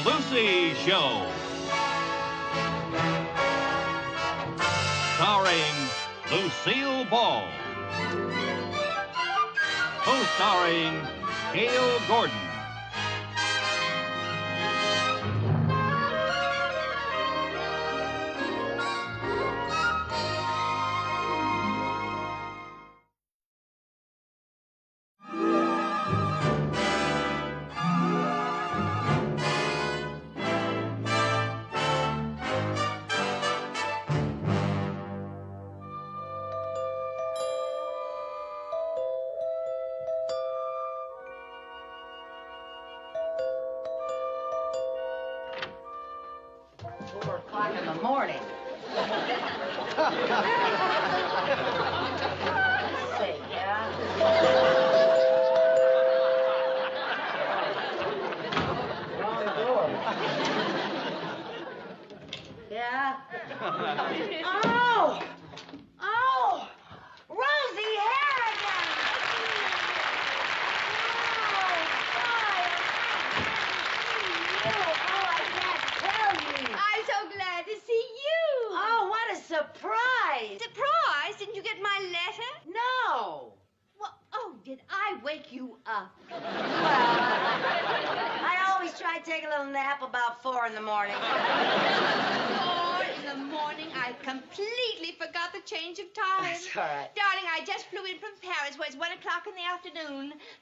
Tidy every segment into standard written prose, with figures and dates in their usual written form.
Lucy Show. Starring Lucille Ball. Co-starring Gail Gordon.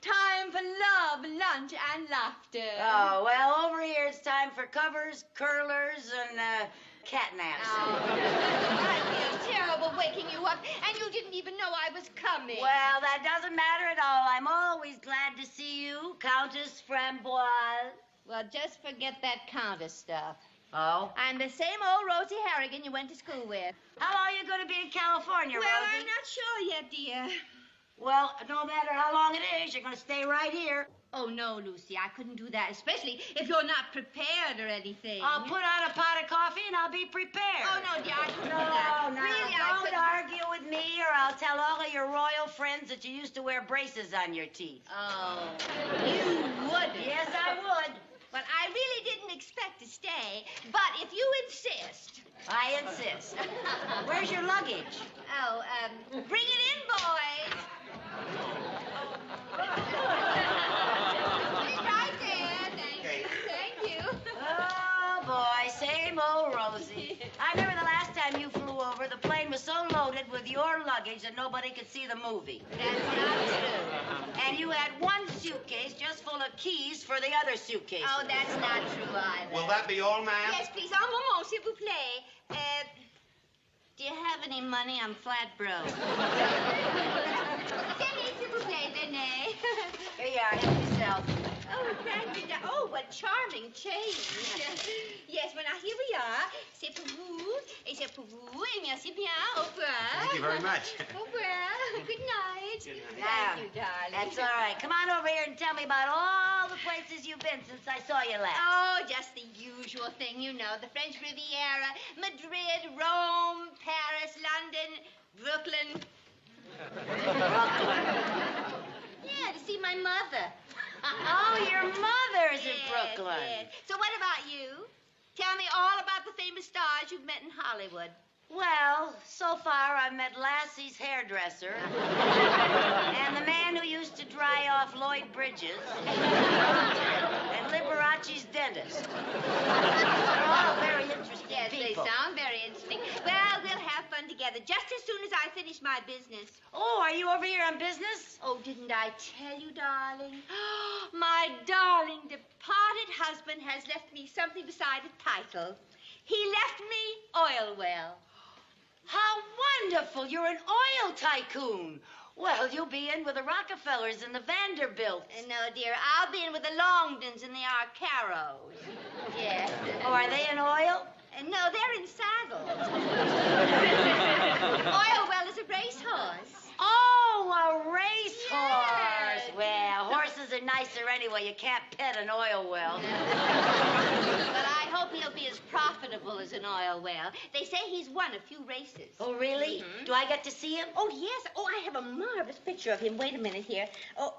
Time for love, lunch, and laughter. Oh, well, over here it's time for covers, curlers, and catnaps. Oh, I feel terrible waking you up, and you didn't even know I was coming. Well, that doesn't matter at all. I'm always glad to see you, Countess Framboise. Well, just forget that Countess stuff. Oh? I'm the same old Rosie Harrigan you went to school with. How long are you going to be in California, Well, Rosie? I'm not sure yet, dear. Well, no matter how long it is, you're going to stay right here. Oh, no, Lucy, I couldn't do that, especially if you're not prepared or anything. I'll put on a pot of coffee and I'll be prepared. Oh, no, dear, I couldn't do that. No, really, don't argue with me or I'll tell all of your royal friends that you used to wear braces on your teeth. Oh, you wouldn't. Yes, I would. But I really didn't expect to stay, but if you insist. I insist. Where's your luggage? Oh, bring it in, boys. It's right there. Thank you. Oh, boy, same old Rosie. I remember the last time you flew over, the plane was so loaded with your luggage that nobody could see the movie. That's not true. And you had one suitcase just full of keys for the other suitcases. Oh, that's not true either. Will that be all, ma'am? Yes, please. Un moment, s'il vous plaît. Do you have any money? I'm flat broke. Tenez, s'il vous plaît, venez. Here you are. Help yourself. Oh, thank you. Oh, what charming change. Yes, well, now, here we are. C'est pour vous, et c'est pour vous, et merci bien. Au revoir. Thank you very much. Au revoir. Good night. Good night. Yeah, Thank you, darling. that's all right. Come on over here and tell me about all the places you've been since I saw you last. Oh, just the usual thing, you know. The French Riviera, Madrid, Rome, Paris, London, Brooklyn. Yeah, to see my mother. Oh, your mother's in Brooklyn. Yes. So what about you? Tell me all about the famous stars you've met in Hollywood. Well, so far I've met Lassie's hairdresser and the man who used to dry off Lloyd Bridges and Liberace's dentist. They're all very interesting Yes, people. they sound very interesting. Well, we'll have fun together just as soon as I finish my business. Oh, are you over here on business? Oh, didn't I tell you, darling? My darling departed husband has left me something beside a title. He left me oil well. How wonderful! You're an oil tycoon. Well, you'll be in with the Rockefellers and the Vanderbilts. No, dear, I'll be in with the Longdons and the Arcaros. Yes. Oh, are they in oil? No, they're in saddles. Oil well is a racehorse. Oh, a racehorse. Yes. Well, horses are nicer anyway. You can't pet an oil well. But I hope he'll be as profitable as an oil well. They say he's won a few races. Oh, really? Mm-hmm. Do I get to see him? Oh, yes. Oh, I have a marvelous picture of him. Wait a minute here. Oh,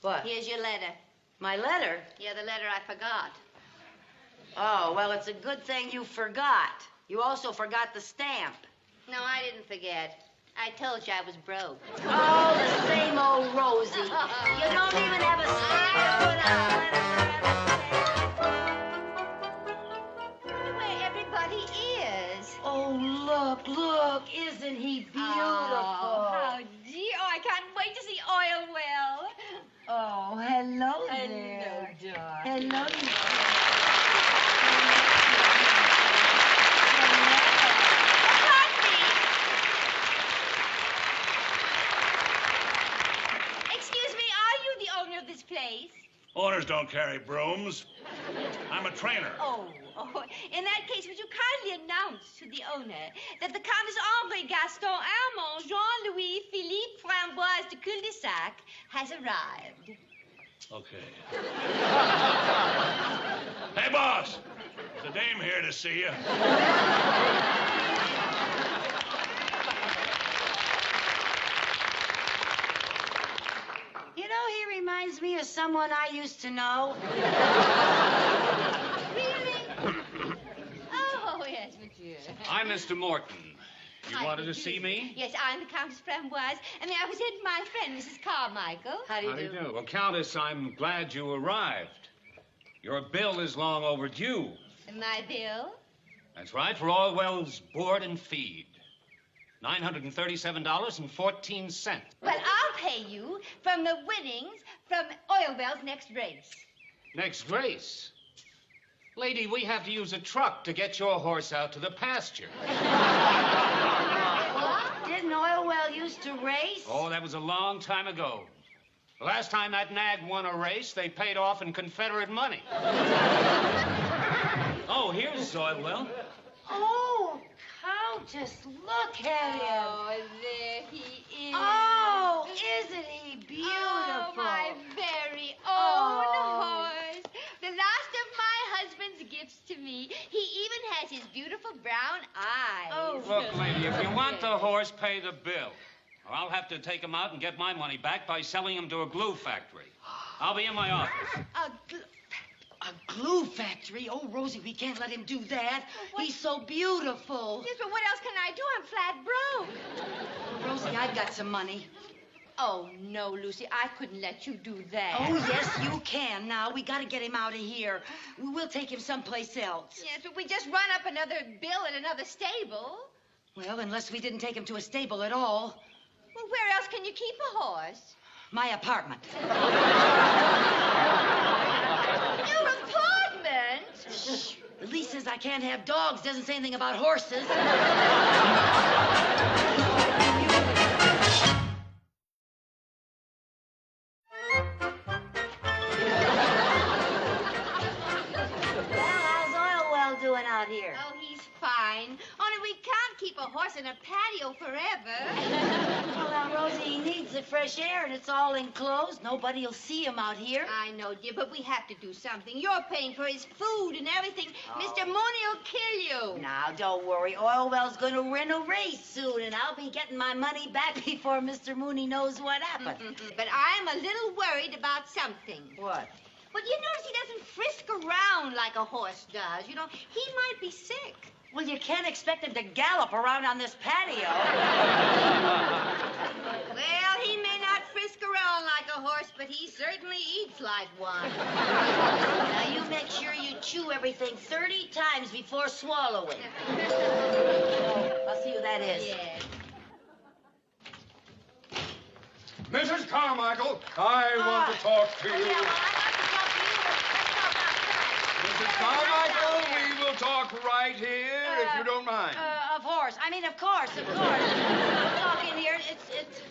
What? here's your letter. My letter? Yeah, the letter I forgot. Oh, well, it's a good thing you forgot. You also forgot the stamp. No, I didn't forget. I told you I was broke. Oh, the same old Rosie. You don't even have a stamp without a letter. Where everybody is. Oh, look. Isn't he beautiful? Oh, how dear. Oh, I can't wait to see Oilwell. Oh, hello there. Hello, darling. Hello. Excuse me, are you the owner of this place? Owners don't carry brooms. I'm a trainer. Oh, in that case, would you kindly announce to the owner that the Countess André Gaston Armand Jean-Louis Philippe Framboise de Cul-de-Sac has arrived. Okay. Hey, boss. There's a dame here to see you. You know, he reminds me of someone I used to know. Really? Oh, yes, monsieur. I'm Mr. Morton. You How wanted do to you see do? me? Yes, I'm the Countess Framboise, and may I present my friend, Mrs. Carmichael. How do you do? Well, Countess, I'm glad you arrived. Your bill is long overdue. My bill? That's right, for Oilwell's board and feed. $937.14. Well, I'll pay you from the winnings from Oilwell's next race. Next race. Lady, we have to use a truck to get your horse out to the pasture. Didn't Oilwell used to race? Oh, that was a long time ago. The last time that nag won a race, they paid off in Confederate money. Oh, here's Oilwell. Oh, Countess, look at him. Oh, there he is. Oh, isn't he beautiful? Oh, my very own Oh. horse. The last of my husband's gifts to me. He even has his beautiful brown eyes. Oh. Look, lady, if you want the horse, pay the bill. Or I'll have to take him out and get my money back by selling him to a glue factory. I'll be in my office. A glue factory? Oh, Rosie, we can't let him do that. He's so beautiful. Yes, but what else can I do? I'm flat broke. Rosie, I've got some money. Oh, no, Lucy, I couldn't let you do that. Oh, yes, you can. Now, we got to get him out of here. We'll take him someplace else. Yes, but we just run up another bill at another stable. Well, unless we didn't take him to a stable at all. Well, where else can you keep a horse? My apartment. Your apartment? Shh. The lease says I can't have dogs. Doesn't say anything about horses. Doing out here? Oh, he's fine. Only we can't keep a horse in a patio forever. Well, now, Rosie, he needs the fresh air, and it's all enclosed. Nobody'll see him out here. I know, dear, but we have to do something. You're paying for his food and everything. Oh. Mr. Mooney will kill you. Now, don't worry. Oilwell's going to win a race soon, and I'll be getting my money back before Mr. Mooney knows what happened. But I'm a little worried about something. What? But you notice he doesn't frisk around like a horse does. You know, he might be sick. Well, you can't expect him to gallop around on this patio. Well, he may not frisk around like a horse, but he certainly eats like one. Now, you make sure you chew everything 30 times before swallowing. I'll see who that is. Yes. Mrs. Carmichael, I want to talk to you. Yeah, well, I'd like to talk to you. Mrs. Carmichael, we will talk right here, if you don't mind. Of course. Of course. We'll talk in here. It's...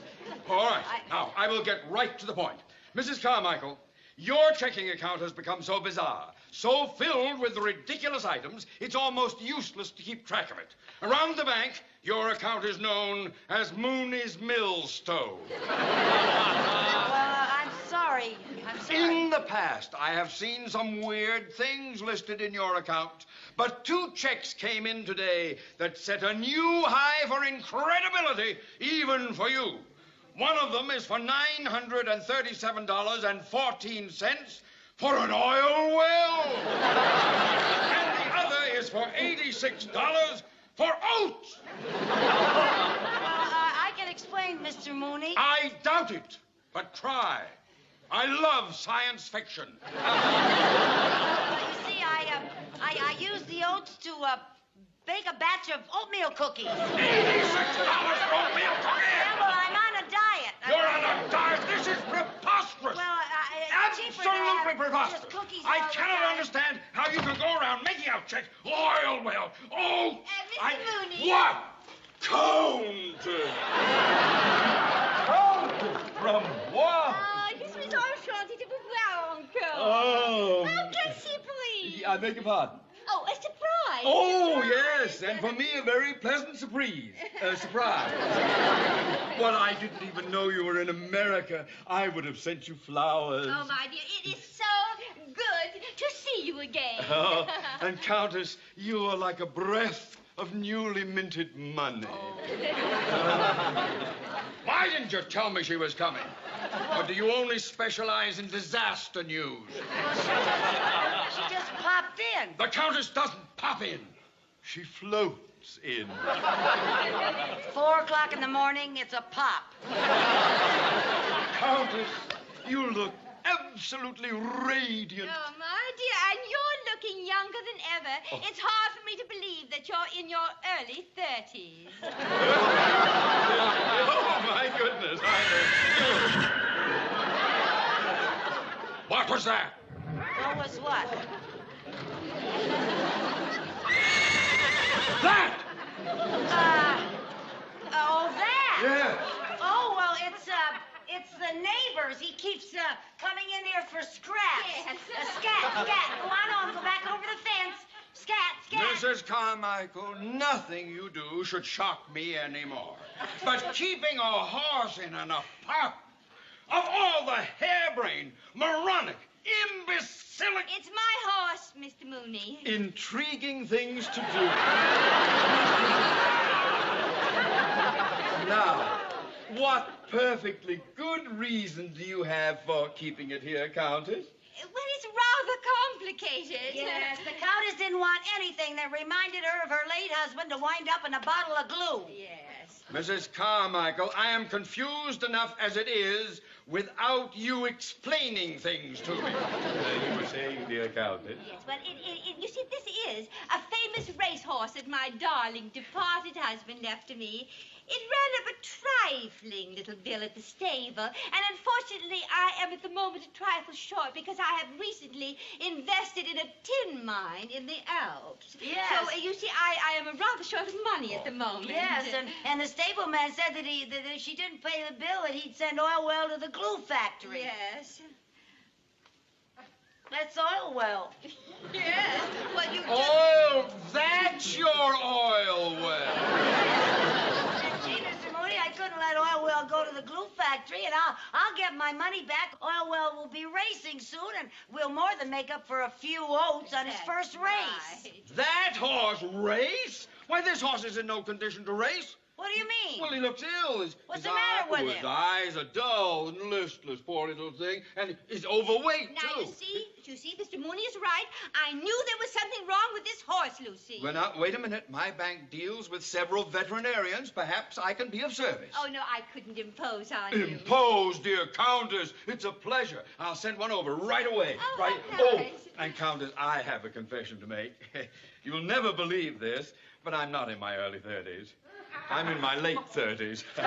All right. Now, I will get right to the point. Mrs. Carmichael, your checking account has become so bizarre, so filled with ridiculous items, it's almost useless to keep track of it. Around the bank, your account is known as Mooney's Millstone. I'm sorry. In the past, I have seen some weird things listed in your account, but 2 checks came in today that set a new high for incredibility, even for you. One of them is for $937.14 for an oil well. And the other is for $86 for oats. I can explain, Mr. Mooney. I doubt it, but try. I love science fiction. You see, I use the oats to bake a batch of oatmeal cookies. $86 for oatmeal cookies? Yeah, well, I'm on a diet. You're on a diet? This is preposterous. Well, it's cheaper to Absolutely have preposterous. just cookies I all the cannot time. understand how you can go around making out checks. Oil well. Oh. Mr. Mooney. What? Countess. Countess from what? Je suis enchantée de vous voir encore. Oh. Oh, Gracie, please. I beg your pardon. Oh, a surprise. Oh, yes, and for me a very pleasant surprise. Well, I didn't even know you were in America. I would have sent you flowers. Oh, my dear, it is so good to see you again. Oh, and Countess, you are like a breath of newly minted money. Why didn't you tell me she was coming? Or do you only specialize in disaster news? She just popped in. The Countess doesn't pop in. She floats in. 4 o'clock in the morning, it's a pop. Countess, you look absolutely radiant. Oh, my dear, and you're looking younger than ever. It's hard for me to believe that you're in your early 30s. Oh, my goodness. What was that? What was what? That! Oh, that? Yes. Oh, well, it's the neighbors. He keeps coming in here for scraps. Yes. Scat. Go on, go back over the fence. Scat. Mrs. Carmichael, nothing you do should shock me anymore. But keeping a horse in an apartment, of all the harebrained, moronic, imbecilic... It's my horse, Mr. Mooney. Intriguing things to do. Now, what perfectly good reason do you have for keeping it here, Countess? Well, it's rather complicated. Yes, the Countess didn't want anything that reminded her of her late husband to wind up in a bottle of glue. Yes. Mrs. Carmichael, I am confused enough as it is without you explaining things to me. You were saying, dear Countess. Yes, well, you see, this is a famous racehorse that my darling departed husband left to me. It ran up a trifling little bill at the stable, and unfortunately, I am at the moment a trifle short because I have recently invested in a tin mine in the Alps. Yes. So, you see, I am rather short of money at the moment. Yes, and the stableman said that if she didn't pay the bill, that he'd send oil well to the glue factory. Yes. That's oil well. Yes. Well, you just... Oh, that's your oil well. Gee, Mr. Mooney, I couldn't let oil well go to the glue factory, and I'll get my money back. Oil well will be racing soon, and we'll more than make up for a few oats on his first race. Right. That horse race? Why, this horse is in no condition to race. What do you mean? Well, he looks ill. What's the matter with him? His eyes are dull and listless, poor little thing. And he's overweight, Now, too. you see, Mr. Mooney is right. I knew there was something wrong with this horse, Lucy. Well, now, wait a minute. My bank deals with several veterinarians. Perhaps I can be of service. Oh, no, I couldn't impose on you. Impose, dear Countess. It's a pleasure. I'll send one over right away. Oh, right. how nice. Oh, and Countess, I have a confession to make. You'll never believe this, but I'm not in my early 30s. I'm in my late 30s. Oh,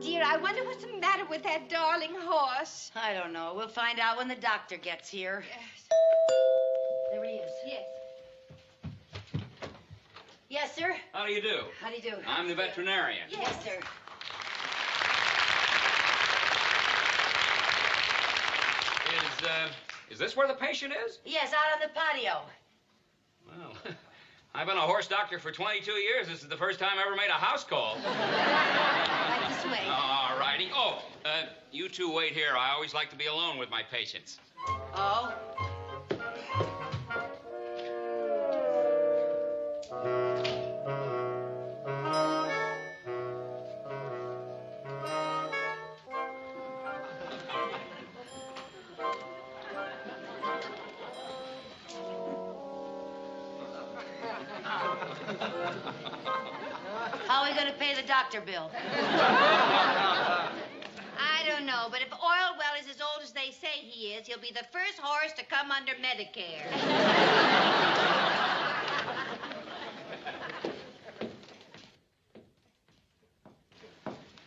dear, I wonder what's the matter with that darling horse. I don't know. We'll find out when the doctor gets here. Yes. There he is. Yes. Yes, sir? How do you do? How do you do? I'm the veterinarian. Yes, sir. Is this where the patient is? Yes, out on the patio. Well, I've been a horse doctor for 22 years. This is the first time I ever made a house call. Right this way. All righty. Oh, you two wait here. I always like to be alone with my patients. Oh? How are we going to pay the doctor bill? I don't know, but if Oilwell is as old as they say he is, he'll be the first horse to come under Medicare.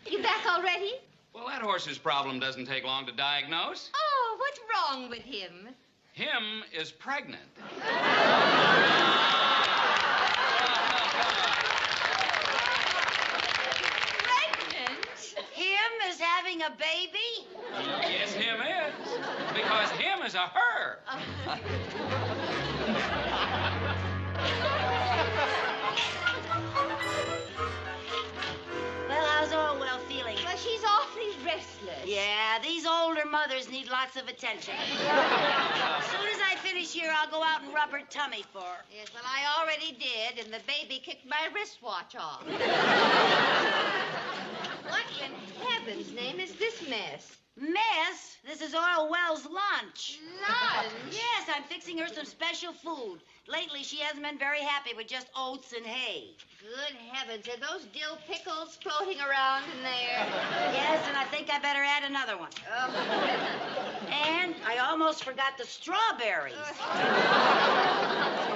You back already? Well, that horse's problem doesn't take long to diagnose. Oh, what's wrong with him? Him is pregnant. Pregnant? Him is having a baby? Yes, him is. Because him is a her. Well, how's Orwell feeling? Well, she's awfully restless. Yeah, these older mothers need lots of attention. As soon as I finish here, I'll go out and rub her tummy for her. Yes, well, I already did, and the baby kicked my wristwatch off. What in heaven's name is this mess? Miss, this is Orwell's lunch. Lunch? Yes, I'm fixing her some special food. Lately, she hasn't been very happy with just oats and hay. Good heavens, are those dill pickles floating around in there? Yes, and I think I better add another one. Oh. And I almost forgot the strawberries.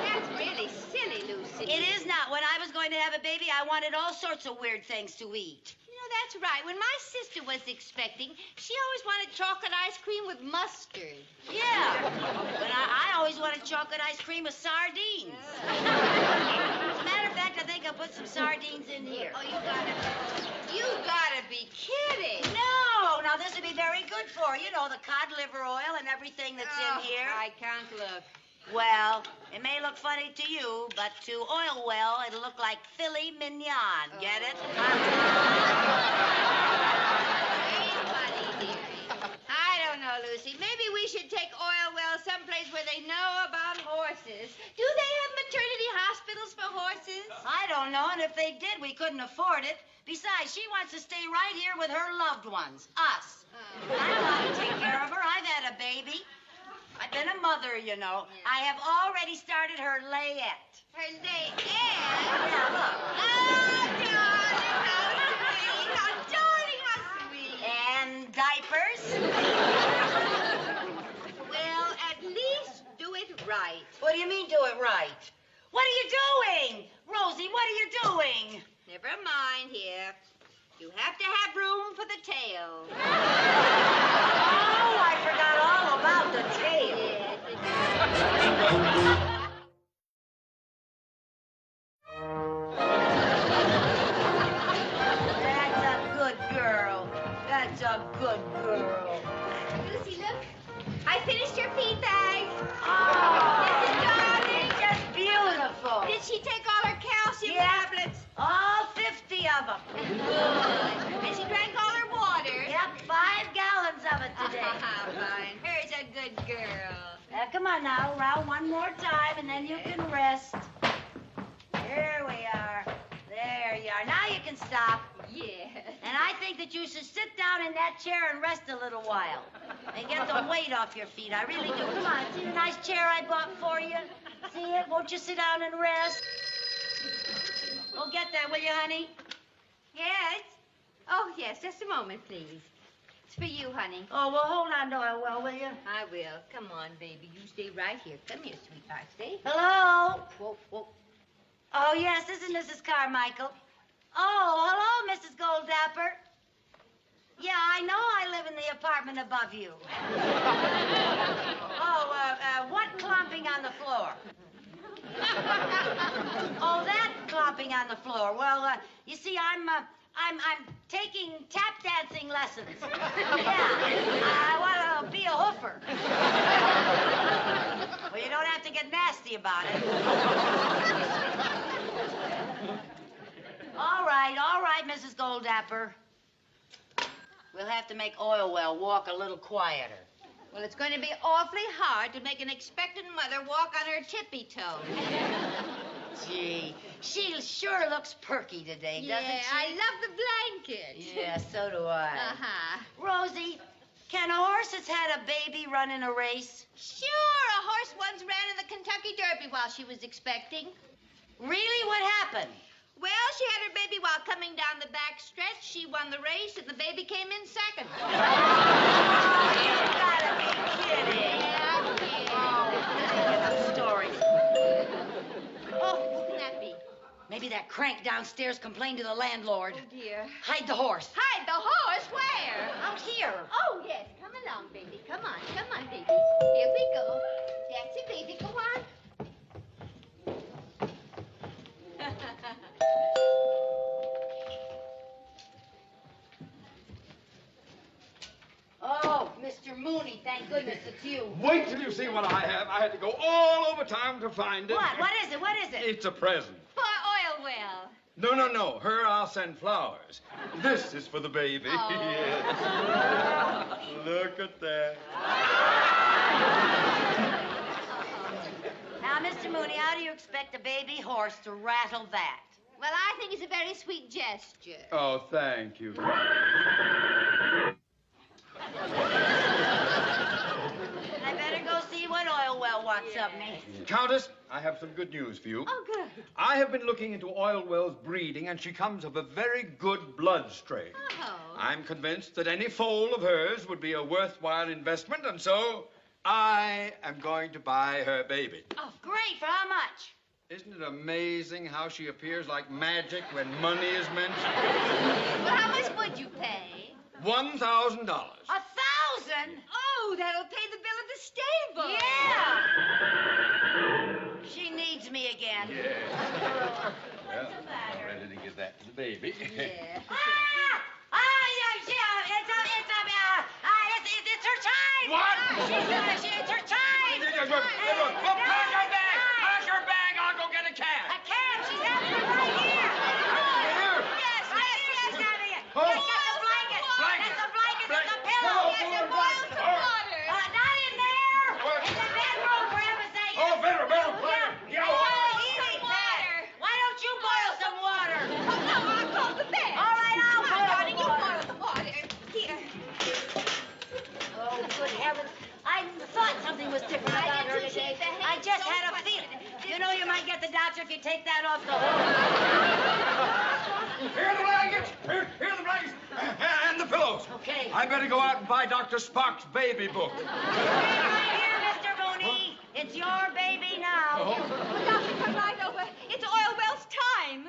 That's really silly, Lucy. It is not. When I was going to have a baby, I wanted all sorts of weird things to eat. You know, that's right. When my sister was expecting, she always wanted chocolate ice cream with mustard. Yeah. But I always wanted chocolate ice cream with sardines. As a matter of fact, I think I'll put some sardines in here. Oh, you gotta be kidding. No, now this would be very good for her. You know, the cod liver oil and everything that's in here. I can't look. Well, it may look funny to you, but to Oilwell, it'll look like filet mignon. Get it? Hey, buddy, dearie. I don't know, Lucy. Maybe we should take Oilwell someplace where they know about horses. Do they have maternity hospitals for horses? I don't know, and if they did, we couldn't afford it. Besides, she wants to stay right here with her loved ones, us. I don't want to take care of her. I've had a baby. I've been a mother, you know. Yeah. I have already started her layette. Her layette? Yeah, look. Oh, darling, how sweet. How darling, how sweet. And diapers. Well, at least do it right. What do you mean, do it right? What are you doing? Rosie, what are you doing? Never mind here. You have to have room for the tail. Oh, I forgot all about the tail. That's a good girl. That's a good girl. Lucy, look. I finished your feed bag. Oh, Isn't it, darling? just beautiful. Did she take all her calcium Yeah. tablets? All 50 of them. Good. And she drank all her water? Yep, 5 gallons of it today. Fine. Her's a good girl. Come on now, round one more time, and then you can rest. Here we are. There you are. Now you can stop. Yes. And I think that you should sit down in that chair and rest a little while. And get the weight off your feet. I really do. Come on, see the nice chair I bought for you? See it? Won't you sit down and rest? Go get that, will you, honey? Yes? Oh, yes. Just a moment, please. It's for you, honey. Oh, well, hold on to it, will you? I will. Come on, baby. You stay right here. Come here, sweetheart. Stay. Hello? Whoa, whoa. Oh, yes, this is Mrs. Carmichael. Oh, hello, Mrs. Goldapper. Yeah, I know I live in the apartment above you. What clomping on the floor? Oh, that clomping on the floor. Well, you see, I'm taking tap dancing lessons. Yeah, I want to be a hoofer. Well, you don't have to get nasty about it. All right, Mrs. Goldapper. We'll have to make Oilwell walk a little quieter. Well, it's going to be awfully hard to make an expectant mother walk on her tippy toes. Gee, she sure looks perky today, doesn't she? I love the blanket. Yeah, so do I. Uh-huh. Rosie, can a horse that's had a baby run in a race? Sure, a horse once ran in the Kentucky Derby while she was expecting. Really? What happened? Well, she had her baby while coming down the back stretch. She won the race, and the baby came in second. Oh, you gotta be kidding. Oh, stories. Oh, who can that be? Maybe that crank downstairs complained to the landlord. Oh, dear. Hide the horse. Hide the horse? Where? Out here. Oh, yes. Come along, baby. Come on, baby. Here we go. That's it, baby. Go on. Oh, Mr. Mooney, thank goodness it's you. Wait till you see what I have. I had to go all over town to find it. What? What is it? What is it? It's a present. For oil well. No. Her, I'll send flowers. This is for the baby. Oh. Yes. Look at that. Now, Mr. Mooney, how do you expect a baby horse to rattle that? Well, I think it's a very sweet gesture. Oh, thank you. I better go see what oil well wants of me. Countess, I have some good news for you. Oh, good. I have been looking into Oil Well's breeding, and she comes of a very good blood strain. Oh. I'm convinced that any foal of hers would be a worthwhile investment, and so I am going to buy her baby. Oh, great. For how much? Isn't it amazing how she appears like magic when money is mentioned? Well, how much would you pay? $1,000. 1,000? Oh, that'll pay the bill at the stable. Yeah. She needs me again. Yeah. What's the matter? Ready to give that to the baby. Yeah. It's her time. What? It's her time. Pack your bag. I'll go get a cab. A cab. She's having it right here. Yes, out of here. Oh. Get the blanket. Blanket. Get the blanket and the Blanket. pillow. Oh, Yes, and boil boil some water. Not in there. What? In the bedroom, for heaven's sake. Oh, bedroom. Yeah. Easy, Pat. Why don't you boil some water? Oh, no, I'll call the bed. All right, I'll Come on, boil darling, you water. boil the water. Here. Oh, good heavens. I thought something was different I about her did too, today. Chief. The I hate's just so had a funny. feeling. You know, you might get the doctor if you take that off the hook. Here are the blankets. Here are the blankets. And the pillows. Okay. I better go out and buy Dr. Spock's baby book. Right here, Mr. Mooney. It's your baby now. Oh, Doctor, come right over. It's Oil Well's time.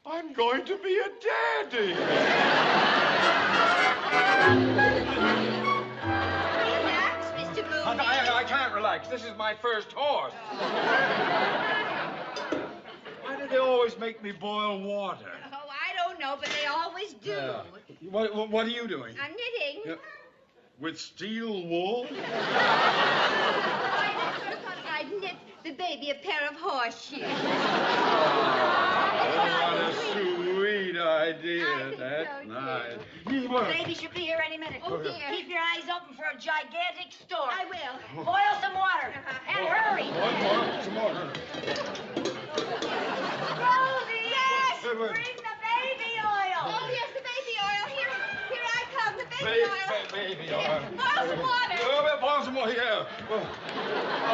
I'm going to be a daddy. Relax, Mr. Mooney. I can't relax. This is my first horse. Why do they always make me boil water? Oh, I don't know, but they always do. What are you doing? I'm knitting. With steel wool? I'd knit the baby a pair of horseshoes. What a sweet idea. I That's know, nice. The baby should be here any minute. Oh, dear. Keep your eyes open for a gigantic storm. I will. Boil some water. And hurry. Some more. Rosie! Yes! Good one. Bring the baby oil. Oh, yes, the baby oil. Here I come, the baby Baby oil. oil. Boil some water. Boil some more, yeah. Oh,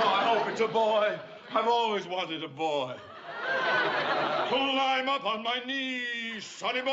I hope it's a boy. I've always wanted a boy. Climb up on my knees, sonny boy.